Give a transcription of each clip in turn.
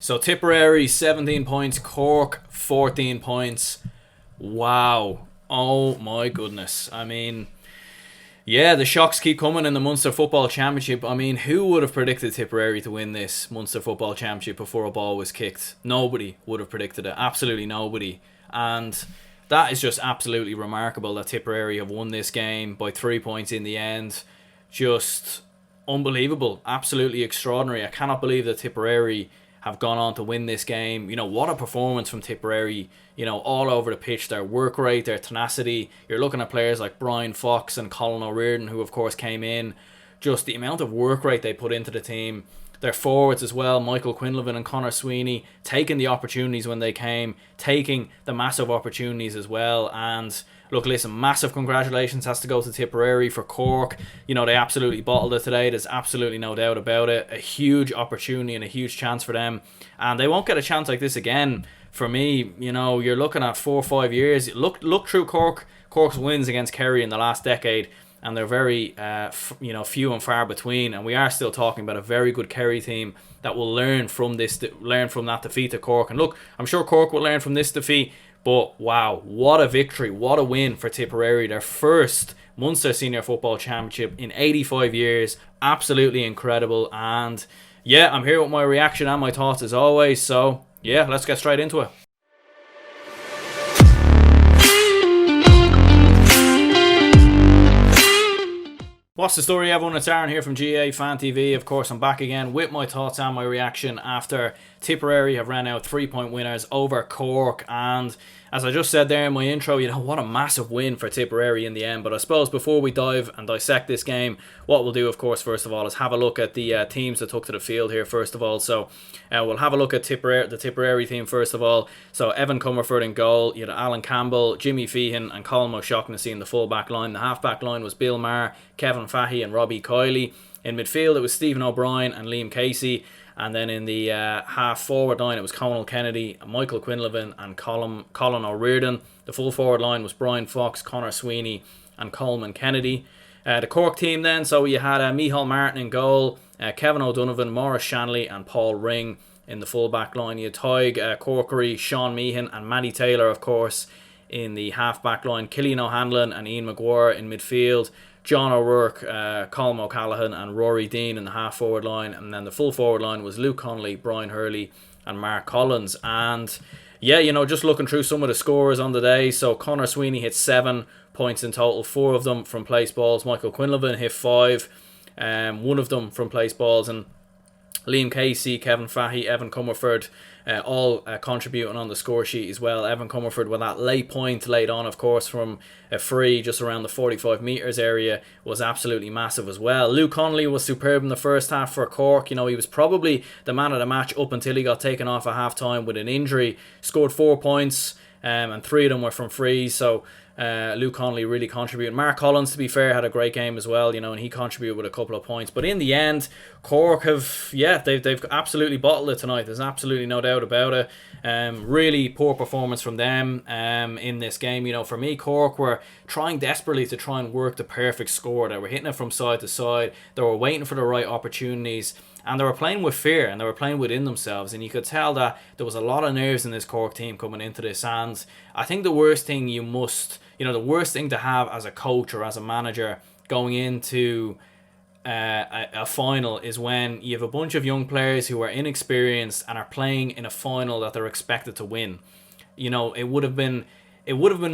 So Tipperary 17 points, Cork 14 points. Wow. Oh my goodness. I mean, yeah, the shocks keep coming in the Munster Football Championship. I mean, who would have predicted Tipperary to win this Munster Football Championship before a ball was kicked? Nobody would have predicted it. Absolutely nobody. And that is just absolutely remarkable that Tipperary have won this game by 3 points in the end. Just unbelievable. Absolutely extraordinary. I cannot believe that Tipperary have gone on to win this game. What a performance from Tipperary. All over the pitch, their work rate, their tenacity. You're looking at players like Brian Fox and Colin O'Riordan, who of course came in. Just the amount of work rate they put into the team. Their forwards as well, Michael Quinlivan and Conor Sweeney, taking the opportunities when they came, taking the massive opportunities as well. And look, listen, massive congratulations has to go to Tipperary for Cork. They absolutely bottled it today. There's absolutely no doubt about it. A huge opportunity and a huge chance for them. And they won't get a chance like this again. For me, you're looking at 4 or 5 years. Look through Cork's wins against Kerry in the last decade, and they're very few and far between. And we are still talking about a very good Kerry team that will learn from that defeat to Cork. And look, I'm sure Cork will learn from this defeat. But wow, what a victory, what a win for Tipperary. Their first Munster Senior Football Championship in 85 years. Absolutely incredible. And yeah, I'm here with my reaction and my thoughts as always. So yeah, let's get straight into it. What's the story, everyone? It's Aaron here from GA Fan TV. Of course, I'm back again with my thoughts and my reaction after Tipperary have ran out 3-point winners over Cork. And as I just said there in my intro, what a massive win for Tipperary in the end. But I suppose before we dive and dissect this game, what we'll do, of course, first of all, is have a look at the teams that took to the field here, first of all. So we'll have a look at the Tipperary team, first of all. So Evan Comerford in goal, you had Alan Campbell, Jimmy Feehan and Colin O'Shaughnessy in the full-back line. The half-back line was Bill Maher, Kevin Fahey and Robbie Kiley. In midfield, it was Stephen O'Brien and Liam Casey. And then in the half-forward line, it was Conal Kennedy, Michael Quinlivan and Colin O'Riordan. The full-forward line was Brian Fox, Conor Sweeney and Coleman Kennedy. The Cork team then, so you had Micheál Martin in goal, Kevin O'Donovan, Maurice Shanley and Paul Ring in the full-back line. You had Tyg Corkery, Sean Meehan and Matty Taylor, of course, in the half-back line. Killian O'Hanlon and Ian Maguire in midfield. John O'Rourke, Colm O'Callaghan and Rory Dean in the half-forward line. And then the full-forward line was Luke Connolly, Brian Hurley and Mark Collins. And yeah, just looking through some of the scores on the day. So Conor Sweeney hit 7 points in total, 4 of them from place balls. Michael Quinlivan hit 5, 1 of them from place balls. And Liam Casey, Kevin Fahey, Evan Comerford, all contributing on the score sheet as well. Evan Comerford with that late point laid on, of course, from a free just around the 45 metres area was absolutely massive as well. Luke Connolly was superb in the first half for Cork. He was probably the man of the match up until he got taken off at half-time with an injury. Scored 4 points and 3 of them were from frees. So Luke Connolly really contributed. Mark Collins, to be fair, had a great game as well, and he contributed with a couple of points. But in the end, Cork they've absolutely bottled it tonight. There's absolutely no doubt about it. Really poor performance from them in this game. For me, Cork were trying desperately to try and work the perfect score. They were hitting it from side to side. They were waiting for the right opportunities. And they were playing with fear and they were playing within themselves. And you could tell that there was a lot of nerves in this Cork team coming into this. And I think the worst thing the worst thing to have as a coach or as a manager going into a final is when you have a bunch of young players who are inexperienced and are playing in a final that they're expected to win. It would have been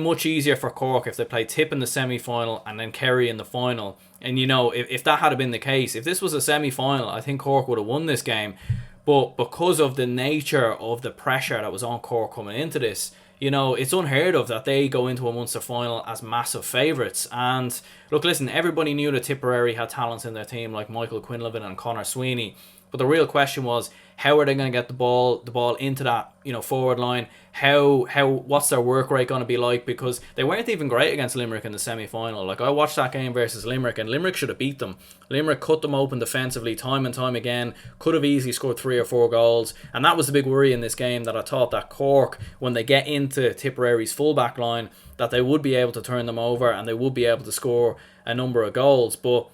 much easier for Cork if they played Tip in the semi-final and then Kerry in the final. And if that had been the case, if this was a semi-final, I think Cork would have won this game. But because of the nature of the pressure that was on Cork coming into this, it's unheard of that they go into a Munster final as massive favourites. And look, listen, everybody knew that Tipperary had talents in their team like Michael Quinlivan and Conor Sweeney. But the real question was, how are they going to get the ball into that forward line? What's their work rate going to be like? Because they weren't even great against Limerick in the semi-final. Like, I watched that game versus Limerick, and Limerick should have beat them. Limerick cut them open defensively time and time again. Could have easily scored 3 or 4 goals, and that was the big worry in this game, that I thought that Cork, when they get into Tipperary's full-back line, that they would be able to turn them over and they would be able to score a number of goals. But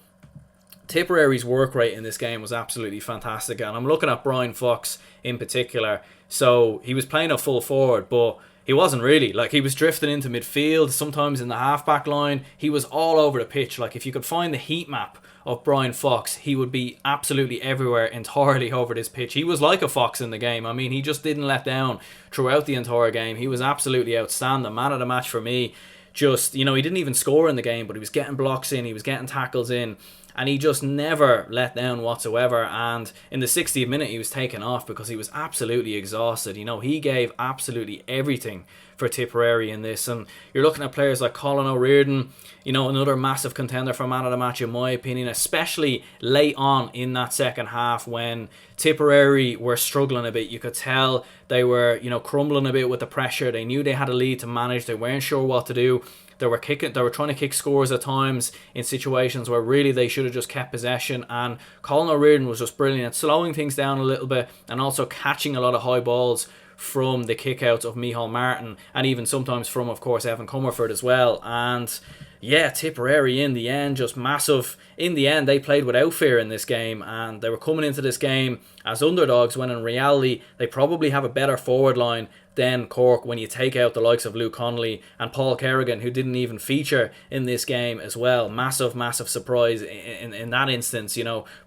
Tipperary's work rate in this game was absolutely fantastic, and I'm looking at Brian Fox in particular. So he was playing a full forward, but he wasn't really. Like, he was drifting into midfield, sometimes in the half-back line. He was all over the pitch. Like, if you could find the heat map of Brian Fox, he would be absolutely everywhere, entirely over this pitch. He was like a fox in the game. I mean, he just didn't let down throughout the entire game. He was absolutely outstanding. Man of the match for me. Just, he didn't even score in the game, but he was getting blocks in, he was getting tackles in, and he just never let down whatsoever. And in the 60th minute, he was taken off because he was absolutely exhausted. He gave absolutely everything for Tipperary in this. And you're looking at players like Colin O'Riordan, another massive contender for man of the match in my opinion, especially late on in that second half when Tipperary were struggling a bit. You could tell they were, crumbling a bit with the pressure. They knew they had a lead to manage. They weren't sure what to do. They were trying to kick scores at times in situations where really they should have just kept possession. And Colin O'Riordan was just brilliant at slowing things down a little bit and also catching a lot of high balls from the kickouts of Micheál Martin and even sometimes from, of course, Evan Comerford as well. And yeah, Tipperary in the end, just massive. In the end, they played without fear in this game, and they were coming into this game as underdogs when in reality they probably have a better forward line than Cork when you take out the likes of Luke Connolly and Paul Kerrigan, who didn't even feature in this game as well. Massive surprise in that instance.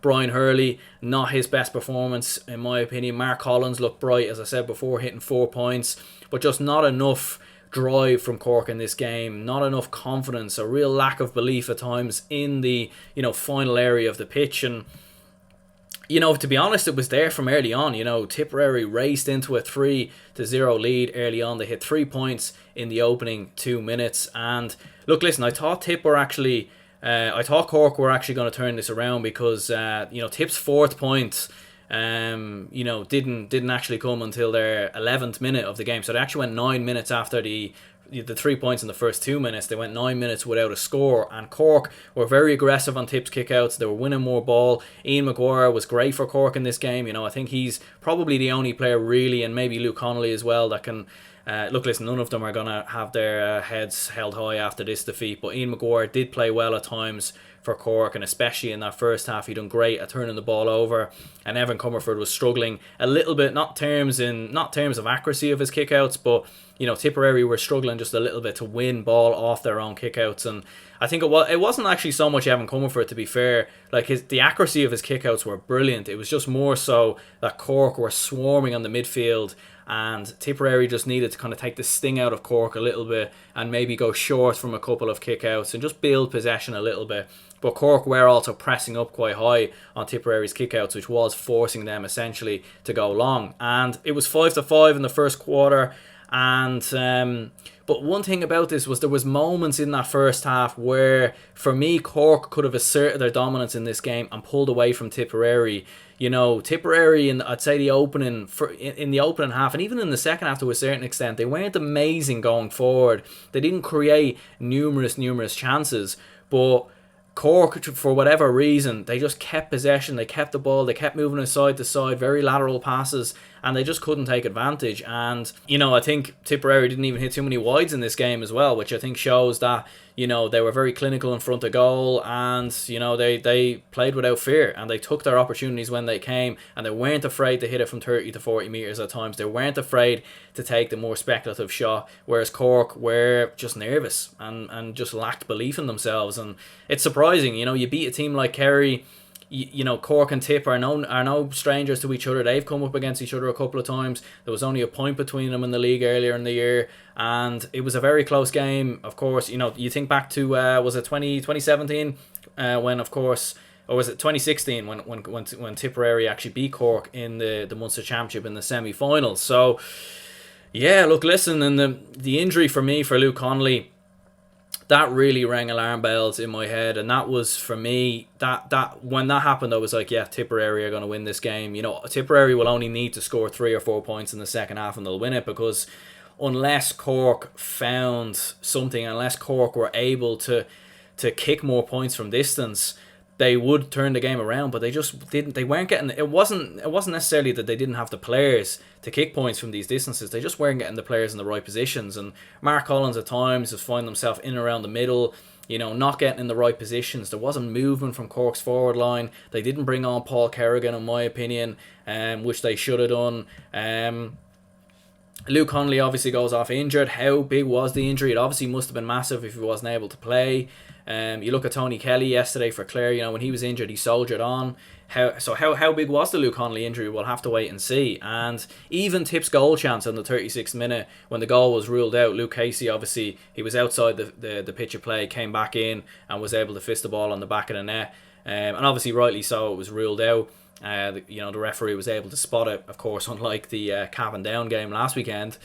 Brian Hurley, not his best performance in my opinion. Mark Collins looked bright, as I said before, hitting 4 points, but just not enough drive from Cork in this game, not enough confidence, a real lack of belief at times in the final area of the pitch. And to be honest, it was there from early on. Tipperary raced into a 3-0 lead early on. They hit 3 points in the opening 2 minutes. And look, listen, I thought Cork were actually going to turn this around because Tip's fourth point didn't actually come until their 11th minute of the game. So they actually went 9 minutes after the 3 points in the first 2 minutes. They went 9 minutes without a score, and Cork were very aggressive on Tip's kickouts. They were winning more ball. Ian Maguire was great for Cork in this game. I think he's probably the only player really, and maybe Luke Connolly as well, that can look, listen, none of them are going to have their heads held high after this defeat, but Ian Maguire did play well at times for Cork, and especially in that first half he done great at turning the ball over. And Evan Comerford was struggling a little bit, not terms of accuracy of his kickouts, but Tipperary were struggling just a little bit to win ball off their own kickouts. And I think it wasn't actually so much Evan Comerford, to be fair. Like, the accuracy of his kickouts were brilliant. It was just more so that Cork were swarming on the midfield, and Tipperary just needed to kind of take the sting out of Cork a little bit and maybe go short from a couple of kickouts and just build possession a little bit. But Cork were also pressing up quite high on Tipperary's kickouts, which was forcing them essentially to go long. And it was 5-5 in the first quarter. And but one thing about this was there was moments in that first half where, for me, Cork could have asserted their dominance in this game and pulled away from Tipperary. Tipperary in, I'd say, in the opening half, and even in the second half to a certain extent, they weren't amazing going forward. They didn't create numerous chances, but Cork, for whatever reason, they just kept possession, they kept the ball, they kept moving it side to side, very lateral passes, and they just couldn't take advantage. And, I think Tipperary didn't even hit too many wides in this game as well, which I think shows that, they were very clinical in front of goal, and, they played without fear, and they took their opportunities when they came, and they weren't afraid to hit it from 30 to 40 metres at times. They weren't afraid to take the more speculative shot, whereas Cork were just nervous and just lacked belief in themselves. And it's surprising, you beat a team like Kerry. Cork and Tip are no strangers to each other. They've come up against each other a couple of times. There was only a point between them in the league earlier in the year, and it was a very close game. Of course, you think back to was it 2017 when, of course, or was it 2016 when Tipperary actually beat Cork in the Munster Championship in the semi-finals. So yeah, look, listen, and the injury for me for Luke Connolly, that really rang alarm bells in my head. And that was, for me, that when that happened, I was like, yeah, Tipperary are going to win this game. Tipperary will only need to score 3 or 4 points in the second half and they'll win it, because unless Cork found something, unless Cork were able to kick more points from distance, they would turn the game around, but they just didn't. They weren't getting. It wasn't necessarily that they didn't have the players to kick points from these distances. They just weren't getting the players in the right positions. And Mark Collins at times was finding himself in and around the middle, not getting in the right positions. There wasn't movement from Cork's forward line. They didn't bring on Paul Kerrigan, in my opinion, which they should have done. Luke Connolly obviously goes off injured. How big was the injury? It obviously must have been massive if he wasn't able to play. You look at Tony Kelly yesterday for Clare. When he was injured, he soldiered on. How big was the Luke Connolly injury? We'll have to wait and see. And even Tip's goal chance in the 36th minute, when the goal was ruled out, Luke Casey, obviously he was outside the pitch of play, came back in and was able to fist the ball on the back of the net. And obviously rightly so, it was ruled out. The referee was able to spot it, of course, unlike the Cavan Down game last weekend.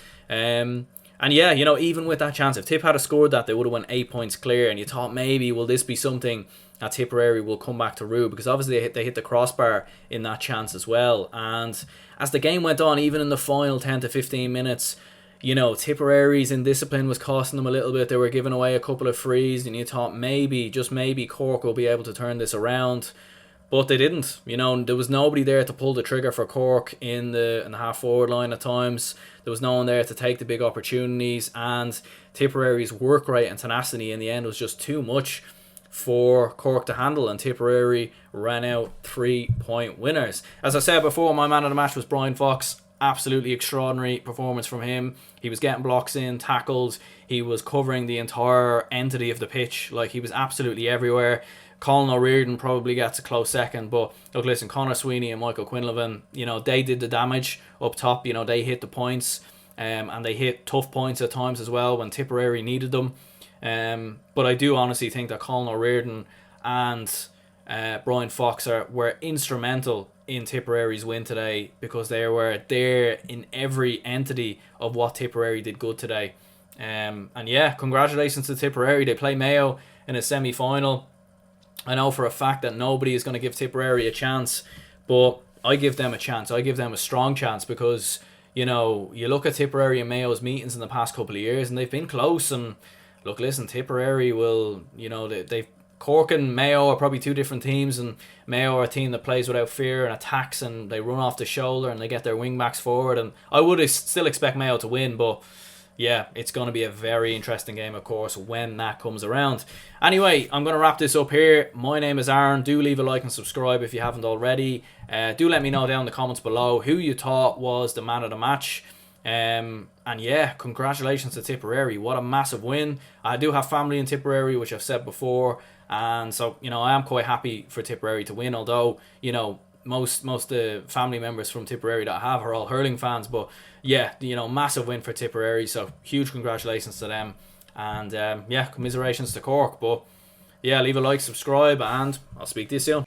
And yeah, even with that chance, if Tip had scored that, they would have won 8 points clear. And you thought, maybe, will this be something that Tipperary will come back to rue? Because obviously they hit the crossbar in that chance as well. And as the game went on, even in the final 10 to 15 minutes, Tipperary's indiscipline was costing them a little bit. They were giving away a couple of frees. And you thought, maybe, just maybe, Cork will be able to turn this around. But they didn't. There was nobody there to pull the trigger for Cork in the half forward line at times. There was no one there to take the big opportunities, and Tipperary's work rate and tenacity in the end was just too much for Cork to handle, and Tipperary ran out 3-point winners. As I said before, my man of the match was Brian Fox. Absolutely extraordinary performance from him. He was getting blocks in, tackles. He was covering the entire entity of the pitch. He was absolutely everywhere. Colin O'Riordan probably gets a close second, but look, listen, Conor Sweeney and Michael Quinlivan, they did the damage up top. They hit the points, and they hit tough points at times as well when Tipperary needed them. But I do honestly think that Colin O'Riordan and Brian Fox were instrumental in Tipperary's win today, because they were there in every entity of what Tipperary did good today. And yeah, congratulations to Tipperary. They play Mayo in a semi-final. I know for a fact that nobody is going to give Tipperary a chance, but I give them a chance. I give them a strong chance, because, you look at Tipperary and Mayo's meetings in the past couple of years, and they've been close. And look, listen, Tipperary will, Cork and Mayo are probably two different teams, and Mayo are a team that plays without fear and attacks, and they run off the shoulder and they get their wing backs forward. And I would still expect Mayo to win, but yeah, it's going to be a very interesting game, of course, when that comes around. Anyway, I'm going to wrap this up here. My name is Aaron. Do leave a like and subscribe if you haven't already. Do let me know down in the comments below who you thought was the man of the match. And yeah, congratulations to Tipperary. What a massive win. I do have family in Tipperary, which I've said before. And so, I am quite happy for Tipperary to win, although, most family members from Tipperary that I have are all hurling fans. But yeah, massive win for Tipperary, so huge congratulations to them. And yeah, commiserations to Cork. But yeah, leave a like, subscribe, and I'll speak to you soon.